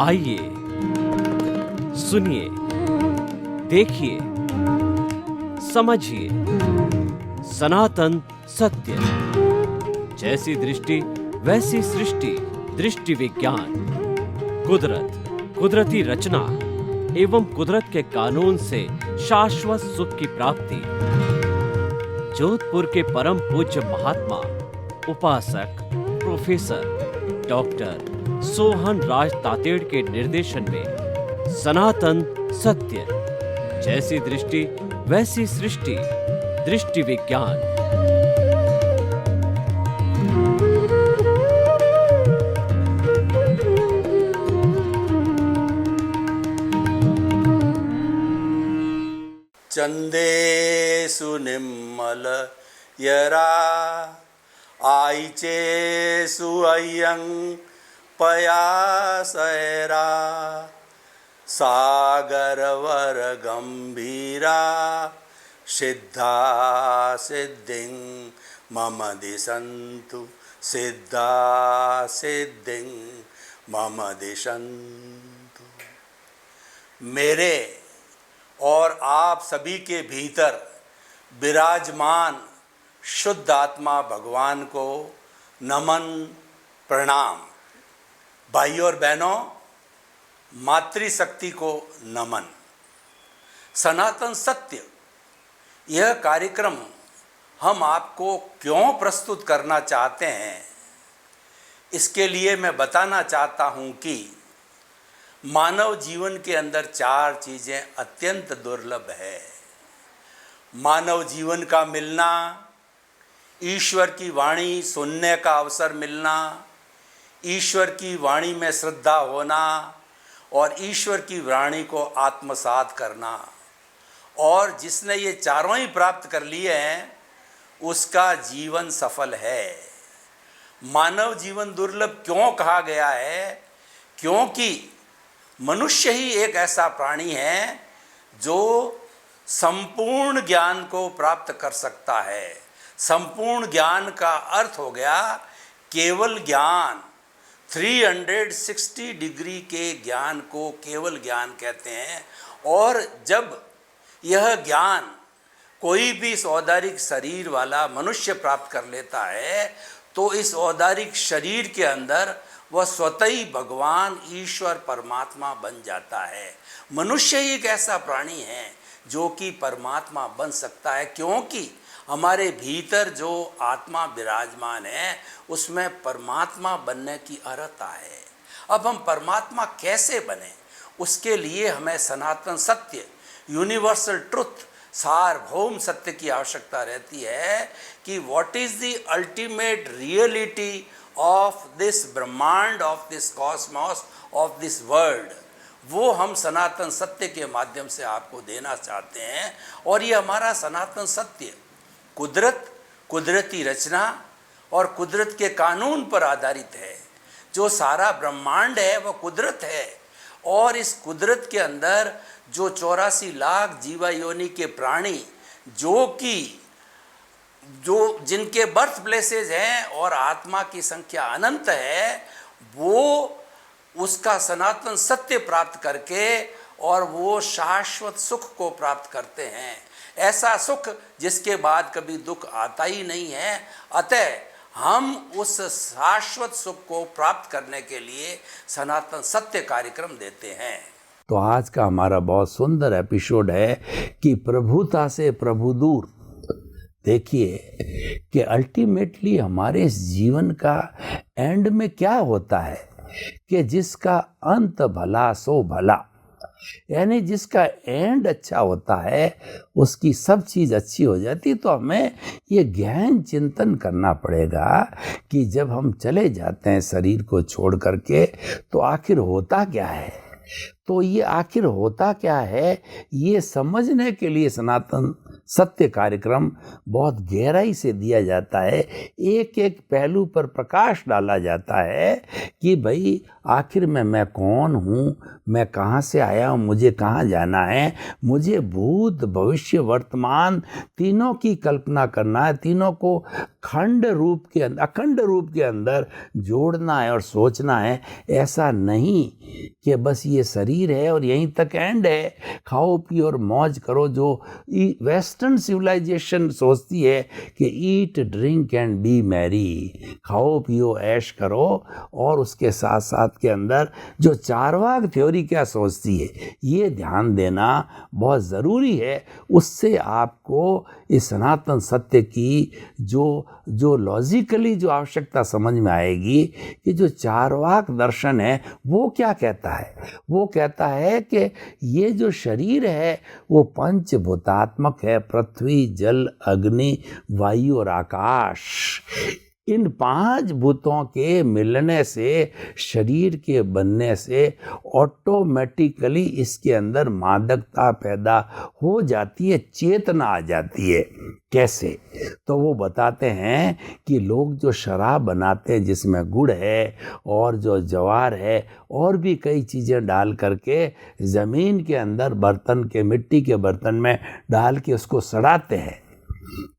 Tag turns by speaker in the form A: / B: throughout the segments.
A: आइए, सुनिए, देखिए, समझिए सनातन सत्य। जैसी दृष्टि वैसी सृष्टि, दृष्टि विज्ञान। कुदरत, कुदरती रचना एवं कुदरत के कानून से शाश्वत सुख की प्राप्ति। जोधपुर के परम पूज्य महात्मा उपासक प्रोफेसर डॉक्टर सोहन राज तातेड़ के निर्देशन में सनातन सत्य। जैसी दृष्टि वैसी सृष्टि, दृष्टि विज्ञान।
B: चंदेषु निम्मल यरा आईचेषु अय्यं पयासैरा सागरवर गंभीरा सिद्धा सिद्धिं मम दिशन्तु सिद्धा सिद्धिं मम दिशन्तु। मेरे और आप सभी के भीतर विराजमान शुद्ध आत्मा भगवान को नमन प्रणाम। भाइयों और बहनों, मातृशक्ति को नमन। सनातन सत्य यह कार्यक्रम हम आपको क्यों प्रस्तुत करना चाहते हैं, इसके लिए मैं बताना चाहता हूं कि मानव जीवन के अंदर 4 चीज़ें अत्यंत दुर्लभ है। मानव जीवन का मिलना, ईश्वर की वाणी सुनने का अवसर मिलना, ईश्वर की वाणी में श्रद्धा होना और ईश्वर की वाणी को आत्मसात करना। और जिसने ये चारों ही प्राप्त कर लिए हैं उसका जीवन सफल है। मानव जीवन दुर्लभ क्यों कहा गया है? क्योंकि मनुष्य ही एक ऐसा प्राणी है जो संपूर्ण ज्ञान को प्राप्त कर सकता है। संपूर्ण ज्ञान का अर्थ हो गया केवल ज्ञान। 360 डिग्री के ज्ञान को केवल ज्ञान कहते हैं। और जब यह ज्ञान कोई भी इस औदारिक शरीर वाला मनुष्य प्राप्त कर लेता है तो इस औदारिक शरीर के अंदर वह स्वतः ही भगवान ईश्वर परमात्मा बन जाता है। मनुष्य ही एक ऐसा प्राणी है जो कि परमात्मा बन सकता है, क्योंकि हमारे भीतर जो आत्मा विराजमान है उसमें परमात्मा बनने की अर्हता है। अब हम परमात्मा कैसे बने, उसके लिए हमें सनातन सत्य, यूनिवर्सल ट्रुथ, सार्वभौम सत्य की आवश्यकता रहती है कि what is the ultimate reality of this ब्रह्मांड, of this cosmos, of this world. वो हम सनातन सत्य के माध्यम से आपको देना चाहते हैं। और ये हमारा सनातन सत्य कुदरत, कुदरती रचना और कुदरत के कानून पर आधारित है। जो सारा ब्रह्मांड है वह कुदरत है। और इस कुदरत के अंदर जो 84 लाख जीवा योनि के प्राणी जो जिनके बर्थ प्लेसेस हैं और आत्मा की संख्या अनंत है, वो उसका सनातन सत्य प्राप्त करके और वो शाश्वत सुख को प्राप्त करते हैं। ऐसा सुख जिसके बाद कभी दुख आता ही नहीं है। अतः हम उस शाश्वत सुख को प्राप्त करने के लिए सनातन सत्य कार्यक्रम देते हैं।
C: तो आज का हमारा बहुत सुंदर एपिसोड है कि प्रभुता से प्रभु दूर। देखिए कि अल्टीमेटली हमारे इस जीवन का एंड में क्या होता है कि जिसका अंत भला सो भला, यानी जिसका एंड अच्छा होता है उसकी सब चीज़ अच्छी हो जाती। तो हमें ये गहन चिंतन करना पड़ेगा कि जब हम चले जाते हैं शरीर को छोड़ करके तो आखिर होता क्या है। तो ये आखिर होता क्या है ये समझने के लिए सनातन सत्य कार्यक्रम बहुत गहराई से दिया जाता है, एक एक पहलू पर प्रकाश डाला जाता है कि भाई आखिर में मैं कौन हूँ, मैं कहाँ से आया हूँ, मुझे कहाँ जाना है, मुझे भूत भविष्य वर्तमान तीनों की कल्पना करना है, तीनों को अखंड रूप के अंदर जोड़ना है और सोचना है। ऐसा नहीं कि बस ये शरीर है और यहीं तक एंड है, खाओ पियो और मौज करो, जो वेस्टर्न सिविलाइजेशन सोचती है कि eat drink and B Mary, खाओ पियो ऐश करो, और उसके साथ साथ के अंदर जो चारवाक थ्योरी क्या सोचती है, ये ध्यान देना बहुत ज़रूरी है। उससे आपको इस सनातन सत्य की जो लॉजिकली जो आवश्यकता समझ में आएगी कि जो चारवाक दर्शन है वो क्या कहता है। वो कहता है कि ये जो शरीर है वो पंचभूतात्मक है, पृथ्वी जल अग्नि वायु और आकाश। इन 5 भूतों के मिलने से, शरीर के बनने से ऑटोमेटिकली इसके अंदर मादकता पैदा हो जाती है, चेतना आ जाती है। कैसे? तो वो बताते हैं कि लोग जो शराब बनाते हैं जिसमें गुड़ है और जो जवार है और भी कई चीज़ें डाल करके ज़मीन के अंदर बर्तन के, मिट्टी के बर्तन में डाल के उसको सड़ाते हैं,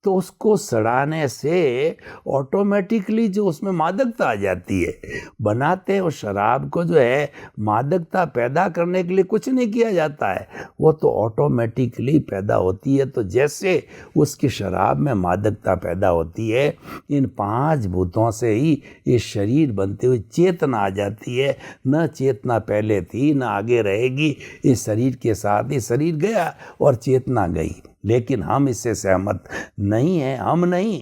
C: तो उसको सड़ाने से ऑटोमेटिकली जो उसमें मादकता आ जाती है। बनाते हैं उस शराब को जो है मादकता पैदा करने के लिए कुछ नहीं किया जाता है, वो तो ऑटोमेटिकली पैदा होती है। तो जैसे उसकी शराब में मादकता पैदा होती है, इन 5 भूतों से ही ये शरीर बनते हुए चेतना आ जाती है। न चेतना पहले थी न आगे रहेगी, इस शरीर के साथ ही शरीर गया और चेतना गई। लेकिन हम इससे सहमत नहीं हैं। हम नहीं,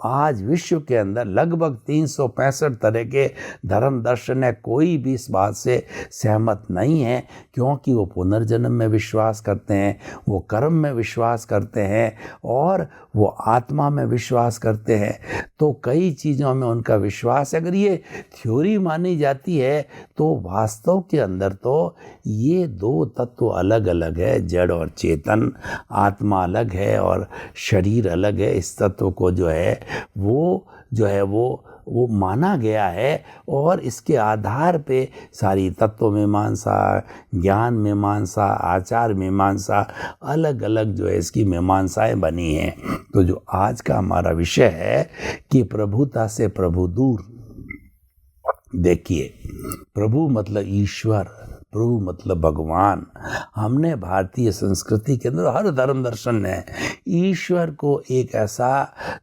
C: आज विश्व के अंदर लगभग 365 तरह के धर्म दर्शन है, कोई भी इस बात से सहमत नहीं है, क्योंकि वो पुनर्जन्म में विश्वास करते हैं, वो कर्म में विश्वास करते हैं और वो आत्मा में विश्वास करते हैं। तो कई चीज़ों में उनका विश्वास है। अगर ये थ्योरी मानी जाती है तो वास्तव के अंदर तो ये 2 तत्व अलग अलग है, जड़ और चेतन। आत्मा अलग है और शरीर अलग है। इस तत्व को जो है वो माना गया है और इसके आधार पे सारी तत्व मीमांसा, ज्ञान मीमांसा, आचार मीमांसा, अलग अलग जो है इसकी मीमांसाएं बनी हैं। तो जो आज का हमारा विषय है कि प्रभुता से प्रभु दूर। देखिए, प्रभु मतलब ईश्वर, प्रभु मतलब भगवान। हमने भारतीय संस्कृति के अंदर हर धर्म दर्शन ने ईश्वर को एक ऐसा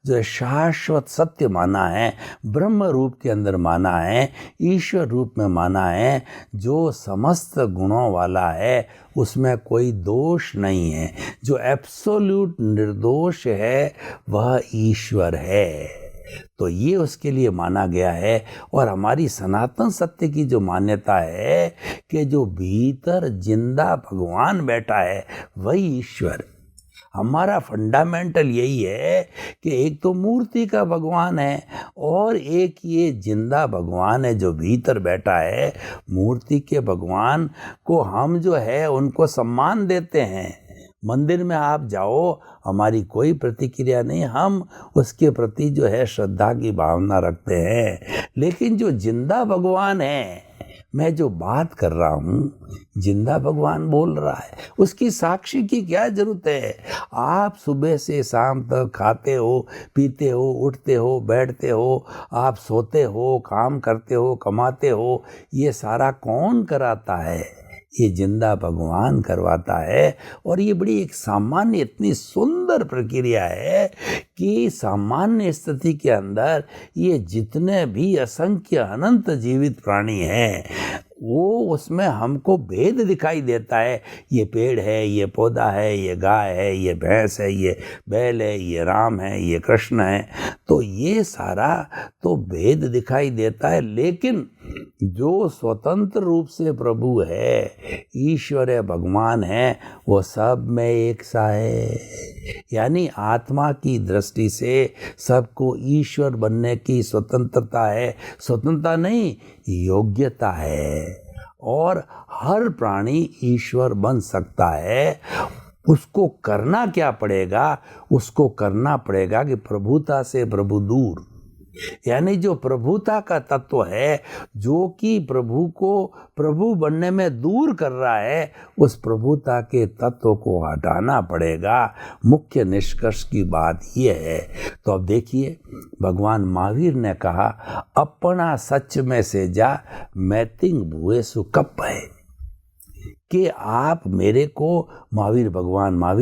C: जो है शाश्वत सत्य माना है, ब्रह्म रूप के अंदर माना है, ईश्वर रूप में माना है, जो समस्त गुणों वाला है, उसमें कोई दोष नहीं है। जो एब्सोल्यूट निर्दोष है वह ईश्वर है। तो ये उसके लिए माना गया है। और हमारी सनातन सत्य की जो मान्यता है कि जो भीतर जिंदा भगवान बैठा है वही ईश्वर। हमारा फंडामेंटल यही है कि एक तो मूर्ति का भगवान है और एक ये जिंदा भगवान है जो भीतर बैठा है। मूर्ति के भगवान को हम जो है उनको सम्मान देते हैं। मंदिर में आप जाओ, हमारी कोई प्रतिक्रिया नहीं, हम उसके प्रति जो है श्रद्धा की भावना रखते हैं। लेकिन जो जिंदा भगवान है, मैं जो बात कर रहा हूँ, जिंदा भगवान बोल रहा है, उसकी साक्षी की क्या जरूरत है। आप सुबह से शाम तक खाते हो, पीते हो, उठते हो, बैठते हो, आप सोते हो, काम करते हो, कमाते हो, ये सारा कौन कराता है? ये जिंदा भगवान करवाता है। और ये बड़ी एक सामान्य, इतनी सुंदर प्रक्रिया है कि सामान्य स्थिति के अंदर ये जितने भी असंख्य अनंत जीवित प्राणी हैं, वो उसमें हमको भेद दिखाई देता है। ये पेड़ है, ये पौधा है, ये गाय है, ये भैंस है, ये बैल है, ये राम है, ये कृष्ण है। तो ये सारा तो भेद दिखाई देता है। लेकिन जो स्वतंत्र रूप से प्रभु है, ईश्वर है, भगवान है, वो सब में एक सा है। यानी आत्मा की दृष्टि से सबको ईश्वर बनने की स्वतंत्रता है। स्वतंत्रता नहीं, योग्यता है। और हर प्राणी ईश्वर बन सकता है। उसको करना क्या पड़ेगा? उसको करना पड़ेगा कि प्रभुता से प्रभु दूर, यानी जो प्रभुता का तत्व है, जो कि प्रभु को प्रभु बनने में दूर कर रहा है, उस प्रभुता के तत्व को हटाना पड़ेगा। मुख्य निष्कर्ष की बात यह है। तो अब देखिए, भगवान महावीर ने कहा, अपना सच में से जा मैतिंग भुए सुकप है, कि आप मेरे को महावीर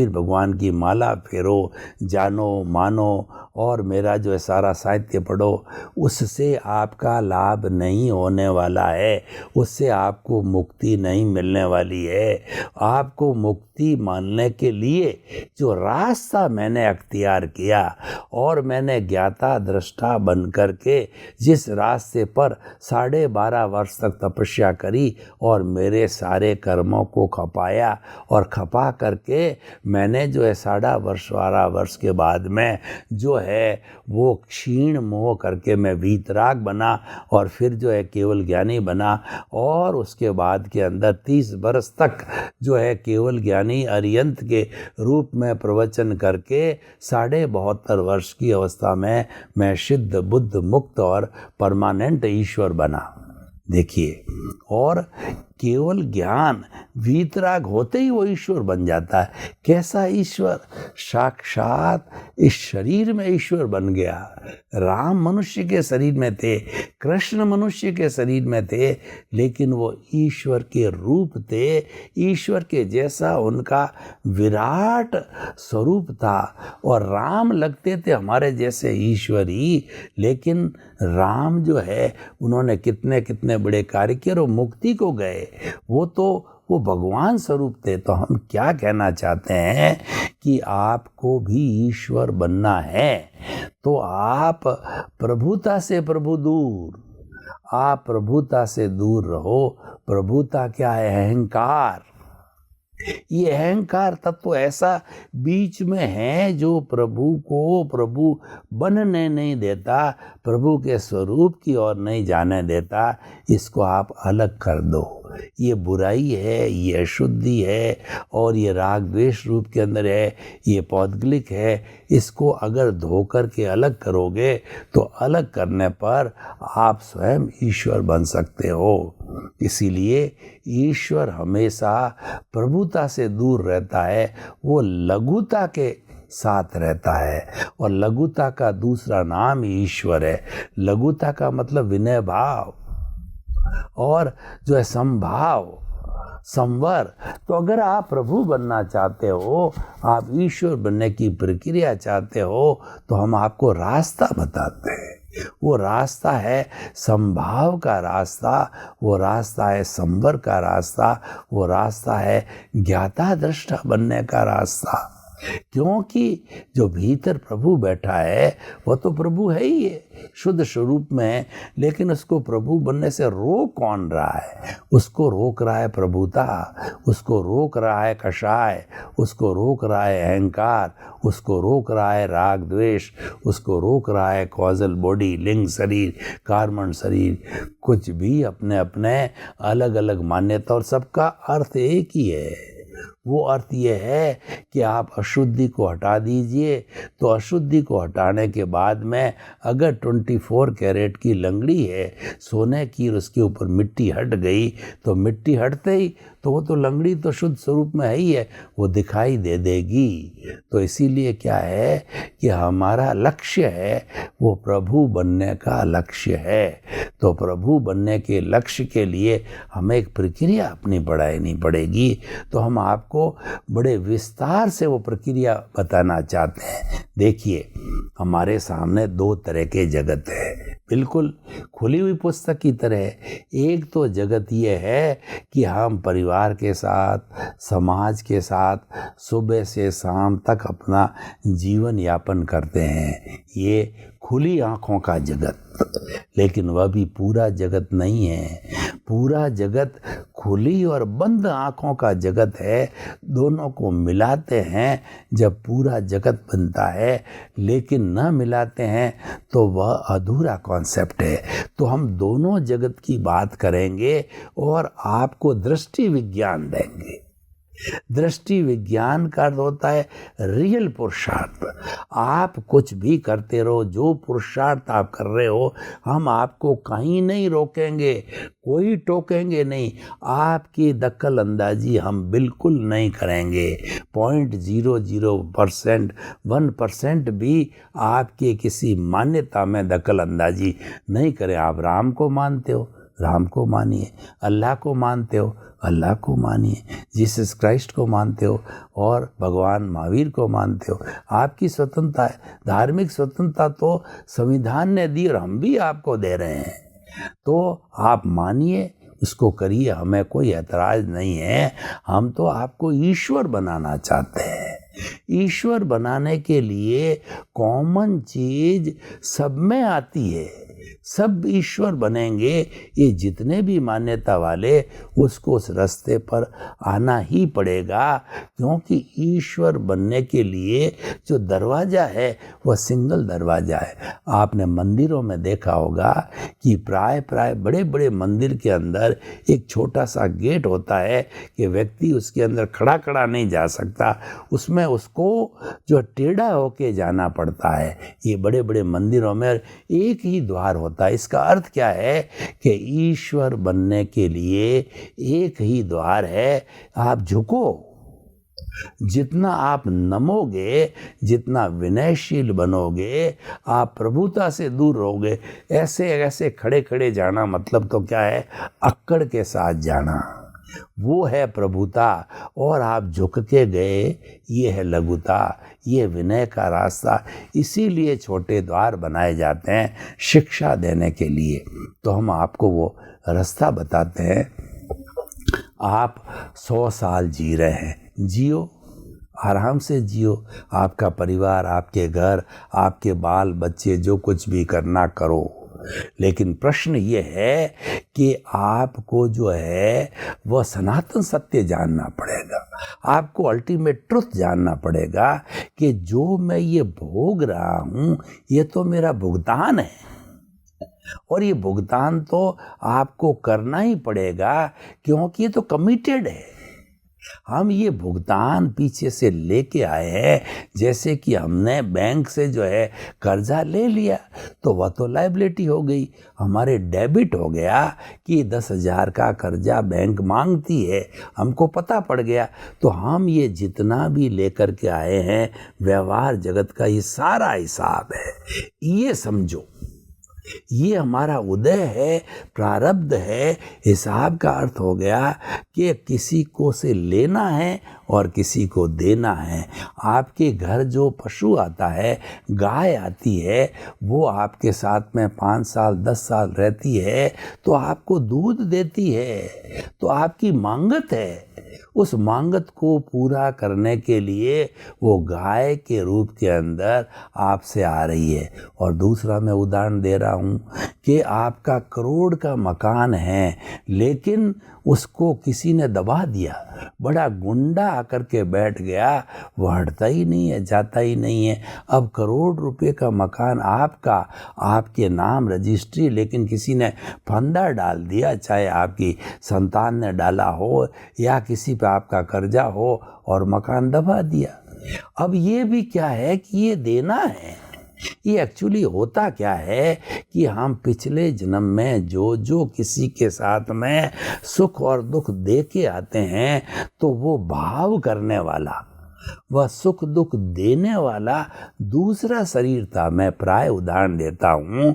C: भगवान की माला फेरो, जानो मानो, और मेरा जो है सारा साहित्य पढ़ो, उससे आपका लाभ नहीं होने वाला है, उससे आपको मुक्ति नहीं मिलने वाली है। आपको मुक्ति मानने के लिए जो रास्ता मैंने अख्तियार किया और मैंने ज्ञाता दृष्टा बन कर के जिस रास्ते पर 12.5 वर्ष तक तपस्या करी और मेरे सारे कर्मों को खपाया, और खपा करके मैंने जो है 12.5 वर्ष के बाद में जो है वो क्षीण मोह करके मैं वीतराग बना, और फिर जो है केवल ज्ञानी बना, और उसके बाद के अंदर 30 वर्ष तक जो है केवल ज्ञानी अरियंत के रूप में प्रवचन करके 72.5 वर्ष की अवस्था में मैं सिद्ध बुद्ध मुक्त और परमानेंट ईश्वर बना। देखिए, और केवल ज्ञान वीतराग होते ही वो ईश्वर बन जाता है। कैसा ईश्वर? साक्षात इस शरीर में ईश्वर बन गया। राम मनुष्य के शरीर में थे, कृष्ण मनुष्य के शरीर में थे, लेकिन वो ईश्वर के रूप थे, ईश्वर के जैसा उनका विराट स्वरूप था। और राम लगते थे हमारे जैसे ईश्वर ही, लेकिन राम जो है उन्होंने कितने कितने बड़े कार्य किए और मुक्ति को गए। वो भगवान स्वरूप थे। तो हम क्या कहना चाहते हैं कि आपको भी ईश्वर बनना है तो आप प्रभुता से प्रभु दूर, आप प्रभुता से दूर रहो। प्रभुता क्या है? अहंकार। ये अहंकार तत्व ऐसा बीच में है जो प्रभु को प्रभु बनने नहीं देता, प्रभु के स्वरूप की ओर नहीं जाने देता। इसको आप अलग कर दो। ये बुराई है, ये अशुद्धि है, और ये राग द्वेष रूप के अंदर है, ये पौद्गलिक है। इसको अगर धोकर के अलग करोगे तो अलग करने पर आप स्वयं ईश्वर बन सकते हो। इसीलिए ईश्वर हमेशा प्रभुता से दूर रहता है, वो लघुता के साथ रहता है। और लघुता का दूसरा नाम ईश्वर है। लघुता का मतलब विनय भाव, और जो है संभाव, संवर। तो अगर आप प्रभु बनना चाहते हो, आप ईश्वर बनने की प्रक्रिया चाहते हो, तो हम आपको रास्ता बताते हैं। वो रास्ता है संभाव का रास्ता, वो रास्ता है संवर का रास्ता, वो रास्ता है ज्ञाता दृष्टा बनने का रास्ता। क्योंकि जो भीतर प्रभु बैठा है वो तो प्रभु है ही है, शुद्ध स्वरूप में, लेकिन उसको प्रभु बनने से रोक कौन रहा है? उसको रोक रहा है प्रभुता, उसको रोक रहा है कषाय, उसको रोक रहा है अहंकार, उसको रोक रहा है राग द्वेष, उसको रोक रहा है कॉजल बॉडी, लिंग शरीर, कार्मण शरीर, कुछ भी अपने अपने अलग अलग मान्यता, और सबका अर्थ एक ही है। वो अर्थ ये है कि आप अशुद्धि को हटा दीजिए। तो अशुद्धि को हटाने के बाद में अगर 24 कैरेट की लंगड़ी है सोने की, और उसके ऊपर मिट्टी हट गई, तो मिट्टी हटते ही तो वो तो लंगड़ी तो शुद्ध स्वरूप में है ही है, वो दिखाई दे देगी। तो इसीलिए क्या है कि हमारा लक्ष्य है वो प्रभु बनने का लक्ष्य है। तो प्रभु बनने के लक्ष्य के लिए हमें एक प्रक्रिया अपनी बढ़ानी पड़ेगी। तो हम आपको बड़े विस्तार से वो प्रक्रिया बताना चाहते हैं। देखिए, हमारे सामने 2 तरह के जगत है, बिल्कुल खुली हुई पुस्तक की तरह। एक तो जगत ये है कि हम परिवार के साथ, समाज के साथ सुबह से शाम तक अपना जीवन यापन करते हैं, ये खुली आँखों का जगत। लेकिन वह भी पूरा जगत नहीं है। पूरा जगत खुली और बंद आँखों का जगत है। दोनों को मिलाते हैं जब पूरा जगत बनता है, लेकिन न मिलाते हैं तो वह अधूरा कॉन्सेप्ट है। तो हम दोनों जगत की बात करेंगे और आपको दृष्टि विज्ञान देंगे। दृष्टि विज्ञान का अर्थ होता है रियल पुरुषार्थ। आप कुछ भी करते रहो, जो पुरुषार्थ आप कर रहे हो, हम आपको कहीं नहीं रोकेंगे, कोई टोकेंगे नहीं, आपकी दखल अंदाजी हम बिल्कुल नहीं करेंगे। 0.00% 1% भी आपके किसी मान्यता में दखल अंदाजी नहीं करें। आप राम को मानते हो, राम को मानिए, अल्लाह को मानते हो, अल्लाह को मानिए, जीसस क्राइस्ट को मानते हो और भगवान महावीर को मानते हो। आपकी स्वतंत्रता है, धार्मिक स्वतंत्रता तो संविधान ने दी और हम भी आपको दे रहे हैं। तो आप मानिए, उसको करिए, हमें कोई ऐतराज़ नहीं है। हम तो आपको ईश्वर बनाना चाहते हैं। ईश्वर बनाने के लिए कॉमन चीज़ सब में आती है, सब ईश्वर बनेंगे। ये जितने भी मान्यता वाले, उसको उस रास्ते पर आना ही पड़ेगा, क्योंकि ईश्वर बनने के लिए जो दरवाज़ा है वह सिंगल दरवाज़ा है। आपने मंदिरों में देखा होगा कि प्राय बड़े बड़े मंदिर के अंदर एक छोटा सा गेट होता है कि व्यक्ति उसके अंदर खड़ा नहीं जा सकता, उसमें उसको जो टेढ़ा होके जाना पड़ता है। ये बड़े बड़े मंदिरों में एक ही द्वार होता है। इसका अर्थ क्या है कि ईश्वर बनने के लिए एक ही द्वार है। आप झुको, जितना आप नमोगे, जितना विनयशील बनोगे, आप प्रभुता से दूर रहोगे। ऐसे ऐसे खड़े जाना मतलब तो क्या है, अक्कड़ के साथ जाना, वो है प्रभुता। और आप झुक के गए, ये है लघुता, ये विनय का रास्ता। इसीलिए छोटे द्वार बनाए जाते हैं शिक्षा देने के लिए। तो हम आपको वो रास्ता बताते हैं। आप 100 साल जी रहे हैं, जियो, आराम से जियो। आपका परिवार, आपके घर, आपके बाल बच्चे, जो कुछ भी करना करो। लेकिन प्रश्न ये है कि आपको जो है वह सनातन सत्य जानना पड़ेगा। आपको अल्टीमेट ट्रुथ जानना पड़ेगा कि जो मैं ये भोग रहा हूँ, ये तो मेरा भुगतान है, और ये भुगतान तो आपको करना ही पड़ेगा, क्योंकि ये तो कमिटेड है। हम ये भुगतान पीछे से लेके आए हैं। जैसे कि हमने बैंक से जो है कर्जा ले लिया, तो वह तो लायबिलिटी हो गई, हमारे डेबिट हो गया कि 10,000 का कर्जा बैंक मांगती है, हमको पता पड़ गया। तो हम ये जितना भी लेकर के आए हैं, व्यवहार जगत का ये सारा हिसाब है। ये समझो, ये हमारा उदय है, प्रारब्ध है। हिसाब का अर्थ हो गया कि किसी को से लेना है और किसी को देना है। आपके घर जो पशु आता है, गाय आती है, वो आपके साथ में 5 साल 10 साल रहती है, तो आपको दूध देती है, तो आपकी मांगत है। उस मांगत को पूरा करने के लिए वो गाय के रूप के अंदर आपसे आ रही है। और दूसरा मैं उदाहरण दे रहा हूँ कि आपका करोड़ का मकान है, लेकिन उसको किसी ने दबा दिया, बड़ा गुंडा आकर के बैठ गया, वो हटता ही नहीं है, जाता ही नहीं है। अब करोड़ रुपए का मकान आपका, आपके नाम रजिस्ट्री, लेकिन किसी ने फंदा डाल दिया, चाहे आपकी संतान ने डाला हो या किसी पे आपका कर्जा हो, और मकान दबा दिया। अब ये भी क्या है कि ये देना है। ये एक्चुअली होता क्या है कि हम पिछले जन्म में जो किसी के साथ में सुख और दुख दे के आते हैं, तो वो भाव करने वाला, वह सुख दुख देने वाला दूसरा शरीर था। मैं प्राय उदाहरण देता हूँ,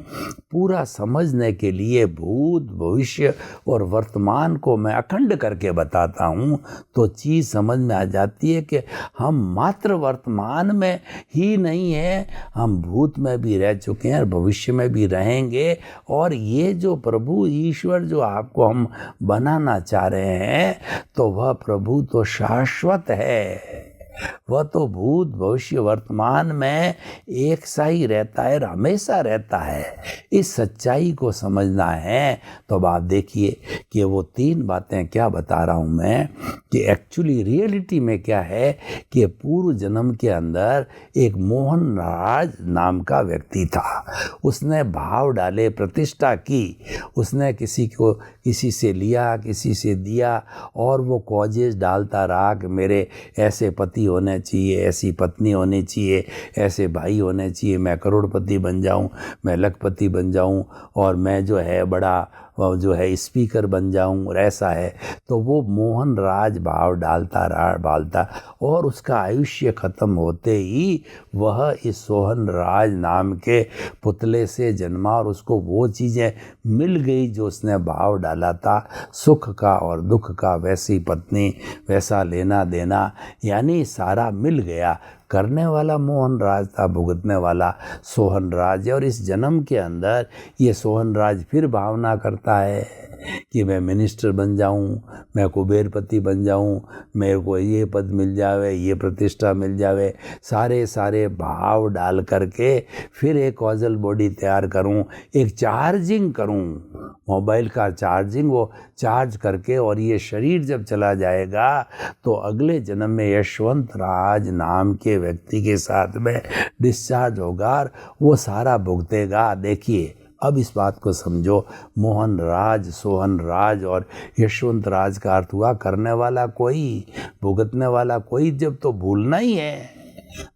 C: पूरा समझने के लिए भूत भविष्य और वर्तमान को मैं अखंड करके बताता हूँ, तो चीज़ समझ में आ जाती है कि हम मात्र वर्तमान में ही नहीं हैं, हम भूत में भी रह चुके हैं और भविष्य में भी रहेंगे। और ये जो प्रभु ईश्वर जो आपको हम बनाना चाह रहे हैं, तो वह प्रभु तो शाश्वत है। वह तो भूत भविष्य वर्तमान में एक सा ही रहता है, हमेशा रहता है। इस सच्चाई को समझना है। तो अब आप देखिए कि वो 3 बातें क्या बता रहा हूँ मैं, कि एक्चुअली रियलिटी में क्या है कि पूर्व जन्म के अंदर एक मोहन राज नाम का व्यक्ति था। उसने भाव डाले, प्रतिष्ठा की, उसने किसी से लिया, किसी से दिया, और वो कॉजेज डालता रहा कि मेरे ऐसे पति होने चाहिए, ऐसी पत्नी होनी चाहिए, ऐसे भाई होने चाहिए, मैं करोड़पति बन जाऊं, मैं लखपति बन जाऊं, और मैं जो है बड़ा जो है स्पीकर बन जाऊं, और ऐसा है। तो वो मोहन राज भाव डालता रहा, और उसका आयुष्य खत्म होते ही वह इस सोहन राज नाम के पुतले से जन्मा, और उसको वो चीज़ें मिल गई जो उसने भाव डाला था, सुख का और दुख का, वैसी पत्नी, वैसा लेना देना, यानी सारा मिल गया। करने वाला मोहन राज था, भुगतने वाला सोहन राज है। और इस जन्म के अंदर ये सोहन राज फिर भावना करता है कि मैं मिनिस्टर बन जाऊं, मैं कुबेरपति बन जाऊं, मेरे को ये पद मिल जावे, ये प्रतिष्ठा मिल जावे, सारे भाव डाल करके फिर एक कॉजल बॉडी तैयार करूं, एक चार्जिंग करूं, मोबाइल का चार्जिंग, वो चार्ज करके, और ये शरीर जब चला जाएगा तो अगले जन्म में यशवंत राज नाम के व्यक्ति के साथ में डिस्चार्ज होगा, और वो सारा भुगतेगा। देखिए अब इस बात को समझो, मोहन राज, सोहन राज और यशवंत राज का अर्थ हुआ करने वाला कोई, भुगतने वाला कोई। जब तो भूलना ही है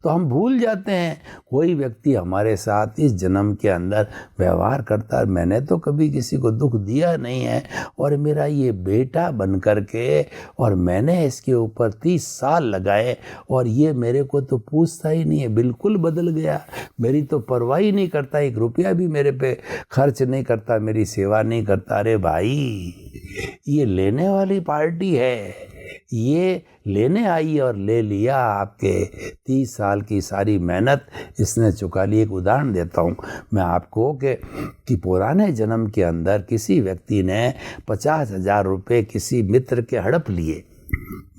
C: तो हम भूल जाते हैं। कोई व्यक्ति हमारे साथ इस जन्म के अंदर व्यवहार करता है, मैंने तो कभी किसी को दुख दिया नहीं है, और मेरा ये बेटा बन करके, और मैंने इसके ऊपर 30 साल लगाए, और ये मेरे को तो पूछता ही नहीं है, बिल्कुल बदल गया, मेरी तो परवाह ही नहीं करता, 1 रुपया भी मेरे पे खर्च नहीं करता, मेरी सेवा नहीं करता। अरे भाई, ये लेने वाली पार्टी है, ये लेने आई और ले लिया। आपके 30 साल की सारी मेहनत इसने चुका ली। एक उदाहरण देता हूँ मैं आपको कि पुराने जन्म के अंदर किसी व्यक्ति ने 50,000 रुपये किसी मित्र के हड़प लिए।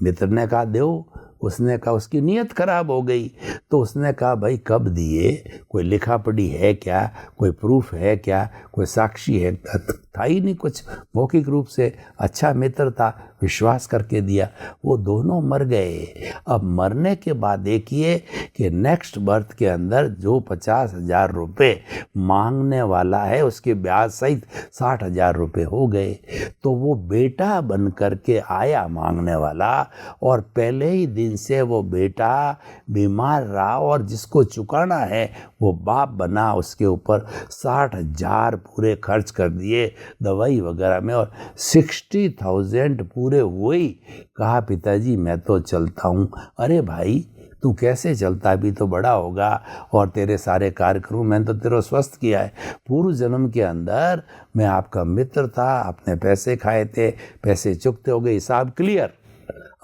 C: मित्र ने कहा दो, उसने कहा, उसकी नीयत खराब हो गई, तो उसने कहा भाई कब दिए, कोई लिखा पढ़ी है क्या, कोई प्रूफ है क्या, कोई साक्षी है? था ही नहीं कुछ, मौखिक रूप से अच्छा मित्र था, विश्वास करके दिया। वो दोनों मर गए। अब मरने के बाद देखिए कि नेक्स्ट बर्थ के अंदर जो 50,000 रुपये मांगने वाला है, उसके ब्याज सहित 60,000 रुपये हो गए। तो वो बेटा बन करके आया मांगने वाला, और पहले ही दिन से वो बेटा बीमार रहा, और जिसको चुकाना है वो बाप बना, उसके ऊपर 60,000 पूरे खर्च कर दिए दवाई वगैरह में, और 60,000 पूरे हुए। कहा पिताजी मैं तो चलता हूँ। अरे भाई तू कैसे चलता, अभी तो बड़ा होगा, और तेरे सारे कार्य करूँ, मैंने तो तेरा स्वस्थ किया है। पूर्व जन्म के अंदर मैं आपका मित्र था, आपने पैसे खाए थे, पैसे चुकते हो गए, हिसाब क्लियर,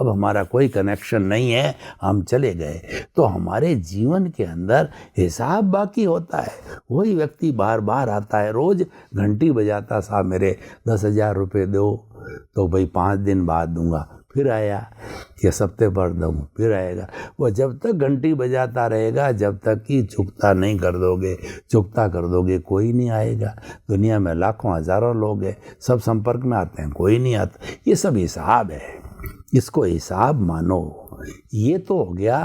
C: अब हमारा कोई कनेक्शन नहीं है, हम चले गए। तो हमारे जीवन के अंदर हिसाब बाकी होता है। वही व्यक्ति बार बार आता है, रोज घंटी बजाता, साहब मेरे 10,000 रुपये दो, तो भाई 5 दिन बाद दूंगा, फिर आया, या हफ्ते भर दूँ, फिर आएगा। वो जब तक घंटी बजाता रहेगा, जब तक कि चुकता नहीं कर दोगे, चुकता कर दोगे, कोई नहीं आएगा। दुनिया में लाखों हजारों लोग हैं, सब संपर्क में आते हैं, कोई नहीं आता। ये सब हिसाब है, इसको हिसाब मानो। ये तो हो गया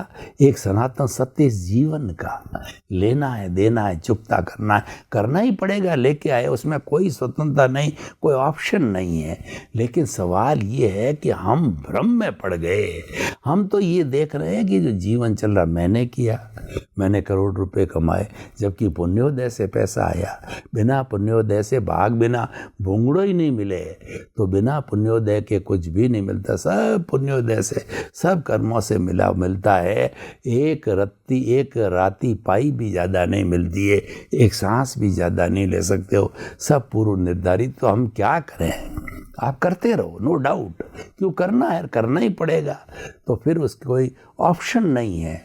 C: एक सनातन सत्य जीवन का। लेना है, देना है, चुकता करना है, करना ही पड़ेगा, लेके आए, उसमें कोई स्वतंत्रता नहीं, कोई ऑप्शन नहीं है। लेकिन सवाल ये है कि हम भ्रम में पड़ गए। हम तो ये देख रहे हैं कि जो जीवन चल रहा, मैंने किया, मैंने करोड़ रुपए कमाए, जबकि पुण्योदय से पैसा आया। बिना पुण्योदय से भाग बिना भूंगड़ो ही नहीं मिले। तो बिना पुण्योदय के कुछ भी नहीं मिलता, सब पुण्योदय से, सब कर्मों से मिलता है। एक राती पाई भी ज़्यादा नहीं मिलती है, एक सांस भी ज़्यादा नहीं ले सकते हो, सब पूर्व निर्धारित। तो हम क्या करें? आप करते रहो, नो डाउट, क्यों करना है, करना ही पड़ेगा। तो फिर उसका कोई ऑप्शन नहीं है।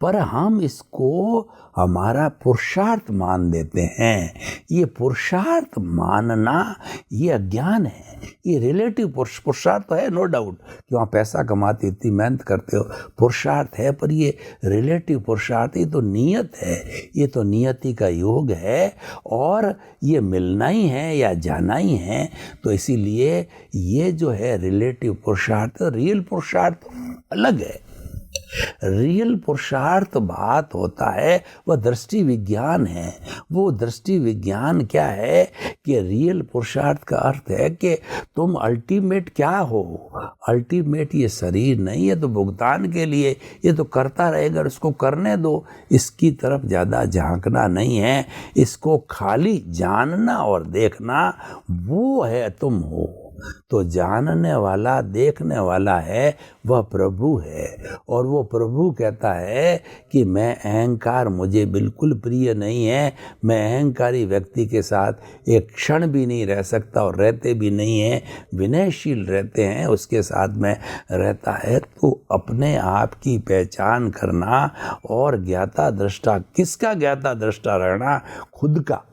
C: पर हम इसको हमारा पुरुषार्थ मान देते हैं। ये पुरुषार्थ मानना ये अज्ञान है। ये रिलेटिव पुरुषार्थ तो है, नो डाउट, कि वहाँ पैसा कमाते इतनी मेहनत करते हो, पुरुषार्थ है, पर ये रिलेटिव पुरुषार्थ, ये तो नियत है, ये तो नियति का योग है और ये मिलना ही है या जाना ही है। तो इसीलिए ये जो है रिलेटिव पुरुषार्थ, रियल पुरुषार्थ अलग है। रियल पुरुषार्थ बात होता है वह दृष्टि विज्ञान है। वो दृष्टि विज्ञान क्या है कि रियल पुरुषार्थ का अर्थ है कि तुम अल्टीमेट क्या हो। अल्टीमेट ये शरीर नहीं है तो भुगतान के लिए ये तो करता रहेगा, उसको करने दो, इसकी तरफ ज़्यादा झांकना नहीं है। इसको खाली जानना और देखना, वो है तुम हो। तो जानने वाला देखने वाला है वह प्रभु है। और वो प्रभु कहता है कि मैं अहंकार मुझे बिल्कुल प्रिय नहीं है, मैं अहंकारी व्यक्ति के साथ एक क्षण भी नहीं रह सकता और रहते भी नहीं हैं, विनयशील रहते हैं, उसके साथ में रहता है। तो अपने आप की पहचान करना और ज्ञाता दृष्टा, किसका ज्ञाता दृष्टा रहना? खुद का,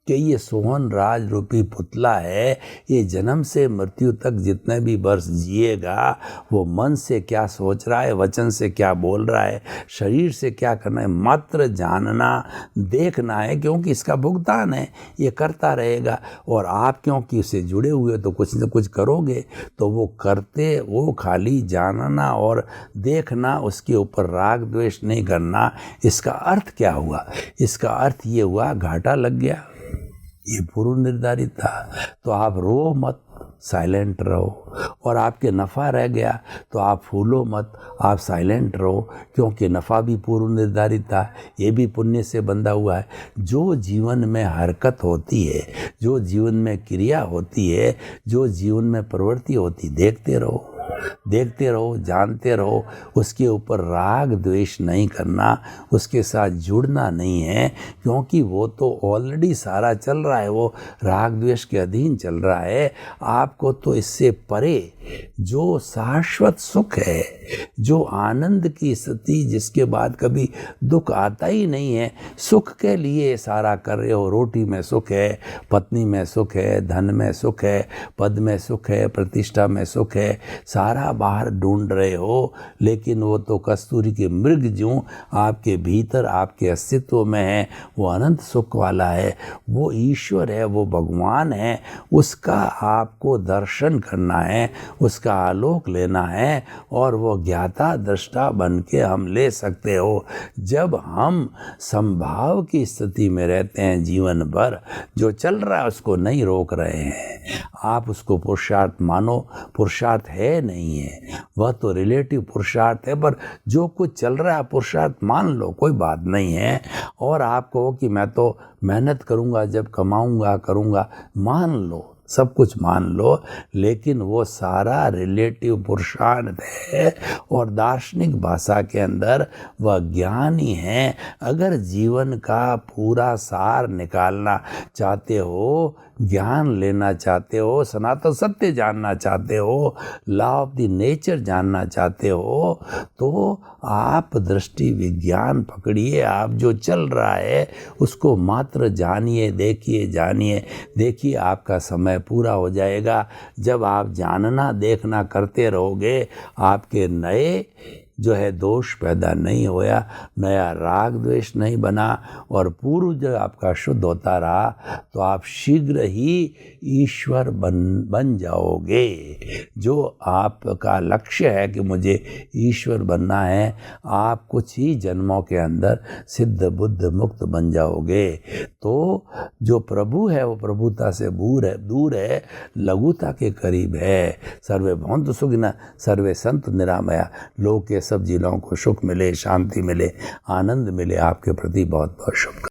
C: कि ये सोहन राज रूपी पुतला है। ये जन्म से मृत्यु तक जितने भी वर्ष जिएगा वो मन से क्या सोच रहा है, वचन से क्या बोल रहा है, शरीर से क्या करना है, मात्र जानना देखना है, क्योंकि इसका भुगतान है, ये करता रहेगा। और आप क्योंकि उससे जुड़े हुए तो कुछ न कुछ करोगे, तो वो करते, वो खाली जानना और देखना, उसके ऊपर राग द्वेष नहीं करना। इसका अर्थ क्या हुआ? इसका अर्थ ये हुआ घाटा लग गया, ये पूर्व निर्धारित था, तो आप रो मत, साइलेंट रहो। और आपके नफ़ा रह गया तो आप फूलो मत, आप साइलेंट रहो, क्योंकि नफ़ा भी पूर्व निर्धारित था, ये भी पुण्य से बंधा हुआ है। जो जीवन में हरकत होती है, जो जीवन में क्रिया होती है, जो जीवन में प्रवृत्ति होती, देखते रहो, देखते रहो, जानते रहो। उसके ऊपर राग द्वेष नहीं करना, उसके साथ जुड़ना नहीं है, क्योंकि वो तो ऑलरेडी सारा चल रहा है, वो राग द्वेष के अधीन चल रहा है। आपको तो इससे परे जो शाश्वत सुख है, जो आनंद की स्थिति, जिसके बाद कभी दुख आता ही नहीं है, सुख के लिए सारा कर रहे हो। रोटी में सुख है, पत्नी में सुख है, धन में सुख है, पद में सुख है, प्रतिष्ठा में सुख है, सारा बाहर ढूंढ रहे हो, लेकिन वो तो कस्तूरी के मृग जो आपके भीतर, आपके अस्तित्व में है, वो अनंत सुख वाला है, वो ईश्वर है, वो भगवान है। उसका आपको दर्शन करना है, उसका आलोक लेना है, और वो ज्ञाता दृष्टा बन के हम ले सकते हो जब हम संभाव की स्थिति में रहते हैं। जीवन भर जो चल रहा है उसको नहीं रोक रहे हैं, आप उसको पुरुषार्थ मानो, पुरुषार्थ है नहीं है, वह तो रिलेटिव पुरुषार्थ है, पर जो कुछ चल रहा है पुरुषार्थ मान लो, कोई बात नहीं है। और आप कहो कि मैं तो मेहनत करूँगा, जब कमाऊँगा करूँगा, मान लो, सब कुछ मान लो, लेकिन वो सारा रिलेटिव पुरुषार्थ है। और दार्शनिक भाषा के अंदर वह ज्ञान ही है। अगर जीवन का पूरा सार निकालना चाहते हो, ज्ञान लेना चाहते हो, सनातन सत्य जानना चाहते हो, लॉ ऑफ द नेचर जानना चाहते हो, तो आप दृष्टि विज्ञान पकड़िए। आप जो चल रहा है उसको मात्र जानिए, देखिए, जानिए, देखिए, आपका समय पूरा हो जाएगा। जब आप जानना देखना करते रहोगे, आपके नए जो है दोष पैदा नहीं होया, नया राग द्वेष नहीं बना, और पूर्व जो आपका शुद्ध होता रहा, तो आप शीघ्र ही ईश्वर बन जाओगे। जो आपका लक्ष्य है कि मुझे ईश्वर बनना है, आप कुछ ही जन्मों के अंदर सिद्ध बुद्ध मुक्त बन जाओगे। तो जो प्रभु है वो प्रभुता से दूर है, लघुता के करीब है। सर्वे भवन्तु सुखिनः, सर्वे सन्तु निरामया। लोक के सब जिलों को सुख मिले, शांति मिले, आनंद मिले। आपके प्रति बहुत बहुत शुभकामनाएं।